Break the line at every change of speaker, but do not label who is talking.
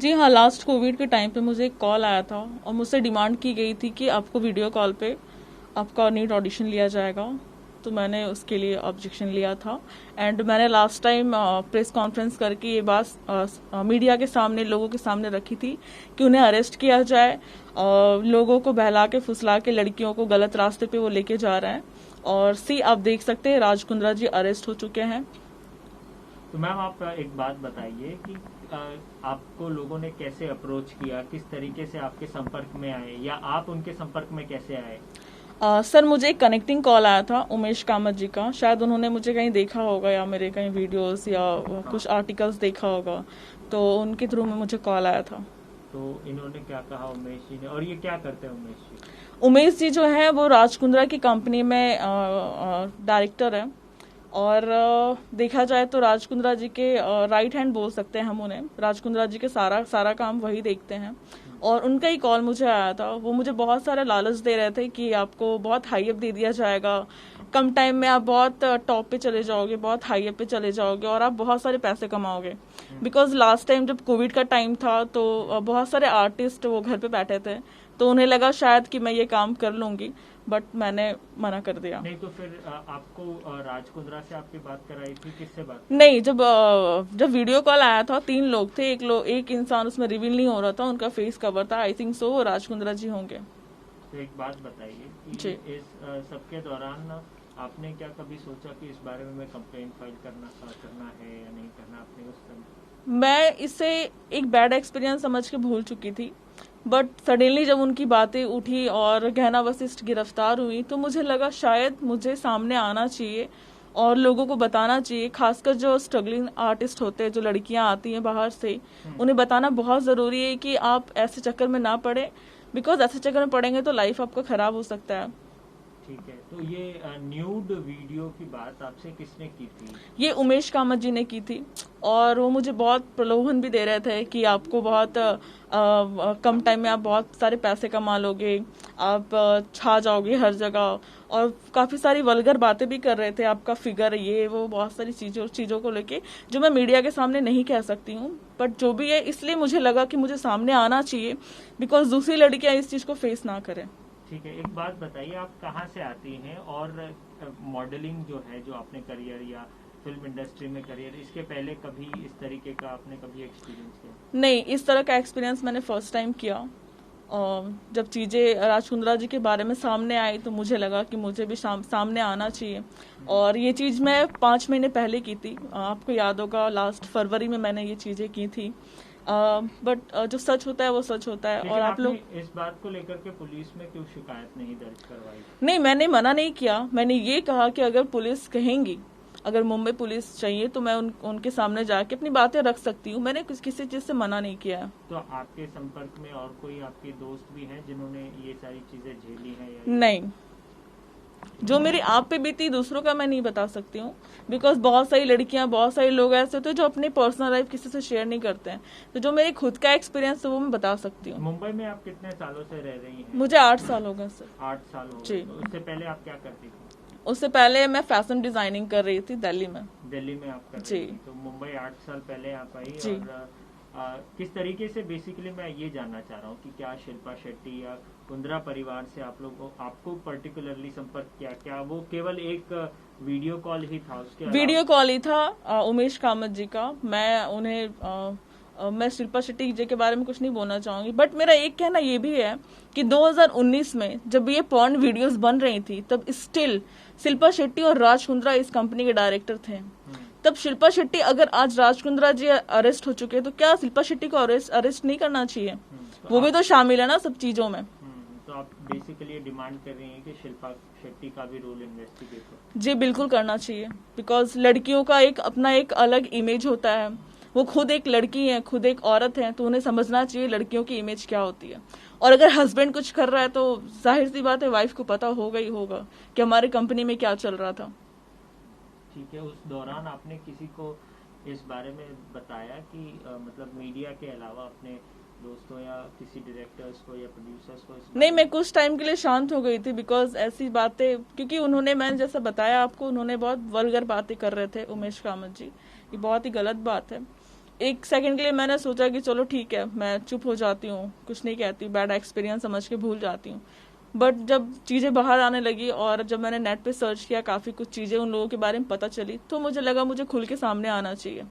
जी हाँ, last Covid के time पे मुझे एक कॉल आया था और मुझसे डिमांड की गई थी कि आपको वीडियो कॉल पे आपका नीट ऑडिशन लिया जाएगा। तो मैंने उसके लिए ऑब्जेक्शन लिया था एंड मैंने लास्ट टाइम प्रेस कॉन्फ्रेंस करके ये बात मीडिया के सामने, लोगों के सामने रखी थी कि उन्हें अरेस्ट किया जाए। लोगों को बहला के फुसला के लड़कियों को गलत रास्ते पे वो लेके जा रहे हैं। और आप देख सकते हैं राज कुंद्रा जी अरेस्ट हो चुके हैं।
तो मैम आप एक बात बताइए कि अ, आपको लोगों ने कैसे अप्रोच किया, किस तरीके से आपके संपर्क में आए या आप उनके संपर्क में कैसे आए?
सर, मुझे एक कनेक्टिंग कॉल आया था उमेश कामत जी का। शायद उन्होंने मुझे कहीं देखा होगा या मेरे कहीं वीडियोस या कुछ आर्टिकल्स देखा होगा, तो उनके थ्रू में मुझे कॉल आया था।
तो इन्होंने क्या कहा उमेश जी ने, और ये क्या करते हैं उमेश जी?
उमेश जी जो है वो राज कुंद्रा की कंपनी में डायरेक्टर है। और देखा जाए तो राज कुंद्रा जी के राइट हैंड बोल सकते हैं हम उन्हें। राज कुंद्रा जी के सारा सारा काम वही देखते हैं। और उनका ही कॉल मुझे आया था। वो मुझे बहुत सारे लालच दे रहे थे कि आपको बहुत हाई अप दे दिया जाएगा, कम टाइम में आप बहुत टॉप पे चले जाओगे, बहुत हाई अप पे चले जाओगे और आप बहुत सारे पैसे कमाओगे। बिकॉज लास्ट टाइम जब कोविड का टाइम था तो बहुत सारे आर्टिस्ट वो घर पे बैठे थे, तो उन्हें लगा शायद कि मैं ये काम कर लूंगी, बट मैंने मना कर दिया।
नहीं तो फिर आपको राज कुंद्रा से आपकी बात कराई थी, किससे बात?
नहीं, जब वीडियो कॉल आया था 3 लोग थे। एक इंसान उसमें रिवील नहीं हो रहा था, उनका फेस कवर था। आई थिंक सो वो राज कुंद्रा जी होंगे।
तो एक बात बताइए कि
जी।
इस सबके दौरान आपने क्या कभी सोचा कि इस बारे में मैं कंप्लेंट फाइल करना है या नहीं करना? आपने उस समय
मैं इसे एक बैड एक्सपीरियंस समझ के भूल चुकी थी, बट सडनली जब उनकी बातें उठी और गहना वशिष्ठ गिरफ्तार हुई तो मुझे लगा शायद मुझे सामने आना चाहिए और लोगों को बताना चाहिए। खासकर जो स्ट्रगलिंग आर्टिस्ट होते हैं, जो लड़कियां आती हैं बाहर से, उन्हें बताना बहुत ज़रूरी है कि आप ऐसे चक्कर में ना पड़े। बिकॉज ऐसे चक्कर में पड़ेंगे तो लाइफ आपका ख़राब हो सकता है।
ठीक है। तो ये न्यूड वीडियो की बात आपसे किसने की थी?
ये उमेश कामत जी ने की थी और वो मुझे बहुत प्रलोभन भी दे रहे थे कि आपको बहुत कम टाइम में आप बहुत सारे पैसे कमा लोगे, आप छा जाओगे हर जगह। और काफ़ी सारी वल्गर बातें भी कर रहे थे, आपका फिगर ये वो बहुत सारी चीज़ों को लेके जो मैं मीडिया के सामने नहीं कह सकती हूँ। बट जो भी है, इसलिए मुझे लगा कि मुझे सामने आना चाहिए बिकॉज दूसरी लड़कियां इस चीज़ को फेस ना करें।
ठीक है। एक बात बताइए, आप कहाँ से आती हैं और मॉडलिंग जो है, जो आपने करियर या फिल्म इंडस्ट्री में करियर, इसके पहले कभी इस तरीके का आपने कभी एक्सपीरियंस किया?
नहीं, इस तरह का एक्सपीरियंस मैंने फर्स्ट टाइम किया। जब चीज़ें राज कुंद्रा जी के बारे में सामने आई तो मुझे लगा कि मुझे भी सामने आना चाहिए। और ये चीज़ मैं 5 महीने पहले की थी। आपको याद होगा लास्ट फरवरी में मैंने ये चीज़ें की थी। बट जो सच होता है वो सच होता है। और आप लोग
इस बात को लेकर के पुलिस में क्यों शिकायत नहीं दर्ज करवाई?
नहीं, मैंने मना नहीं किया। मैंने ये कहा कि अगर पुलिस कहेंगी, अगर मुंबई पुलिस चाहिए तो मैं उनके सामने जाके अपनी बातें रख सकती हूँ। मैंने किसी चीज़ से मना नहीं किया है।
तो आपके संपर्क में और कोई आपके दोस्त भी हैं जिन्होंने ये सारी चीजें झेली हैं
नहीं, जो मेरी आप पे बीती दूसरों का मैं नहीं बता सकती हूँ। बिकॉज बहुत सारी लड़कियां, बहुत सारे लोग ऐसे होते हैं जो अपनी पर्सनल लाइफ किसी से शेयर नहीं करते हैं। तो जो मेरे खुद का एक्सपीरियंस है वो मैं बता सकती हूँ।
मुंबई में आप कितने सालों से रह रही हैं?
मुझे 8 साल हो गए सर।
8 साल हो
जी।
गए। तो उससे पहले आप क्या करती थी?
उससे पहले मैं फैशन डिजाइनिंग कर रही थी दिल्ली में।
दिल्ली में आप कर
जी।
रही थी। तो मुंबई 8 साल पहले आप आई।
जी।
और किस तरीके से, बेसिकली मैं ये जानना चाह रहा हूँ कि क्या शिल्पा शेट्टी या कुंद्रा परिवार से आप लोगों आपको पर्टिकुलरली संपर्क किया? क्या वो केवल एक वीडियो कॉल ही था? उसके
वीडियो कॉल ही था उमेश कामत जी का। मैं उन्हें मैं शिल्पा शेट्टी जी के बारे में कुछ नहीं बोलना चाहूंगी, बट मेरा एक कहना ये भी है कि 2019 में जब ये पॉर्न वीडियोस बन रही थी तब स्टिल शिल्पा शेट्टी और राज कुंद्रा इस कंपनी के डायरेक्टर थे। तब शिल्पा शेट्टी, अगर आज राज कुंद्रा जी अरेस्ट हो चुके हैं तो क्या शिल्पा शेट्टी को अरेस्ट नहीं करना चाहिए? वो भी तो शामिल है ना सब चीजों में।
तो आप बेसिकली डिमांड कर रही हैं कि शिल्पा शेट्टी का भी रोल इन्वेस्टिगेट हो?
जी बिल्कुल करना चाहिए। बिकॉज लड़कियों का एक अपना एक अलग इमेज होता है। वो खुद एक लड़की है, खुद एक औरत है, तो उन्हें समझना चाहिए लड़कियों की इमेज क्या होती है। और अगर हस्बैंड कुछ कर रहा है तो जाहिर सी बात है वाइफ को पता होगा ही होगा कि हमारे कंपनी में क्या चल रहा था।
ठीक है। उस दौरान आपने किसी को इस बारे में बताया कि मतलब मीडिया के अलावा अपने दोस्तों या किसी डायरेक्टर्स को या प्रोड्यूसर्स को?
नहीं, मैं कुछ टाइम के लिए शांत हो गई थी बिकॉज ऐसी बातें, क्योंकि उन्होंने, मैंने जैसा बताया आपको, उन्होंने बहुत वल्गर बातें कर रहे थे उमेश कामत जी। ये बहुत ही गलत बात है। एक सेकंड के लिए मैंने सोचा कि चलो ठीक है, मैं चुप हो जाती हूँ, कुछ नहीं कहती, बैड एक्सपीरियंस समझ के भूल जाती हूँ। बट जब चीज़ें बाहर आने लगी और जब मैंने नेट पे सर्च किया, काफ़ी कुछ चीज़ें उन लोगों के बारे में पता चली, तो मुझे लगा मुझे खुल के सामने आना चाहिए।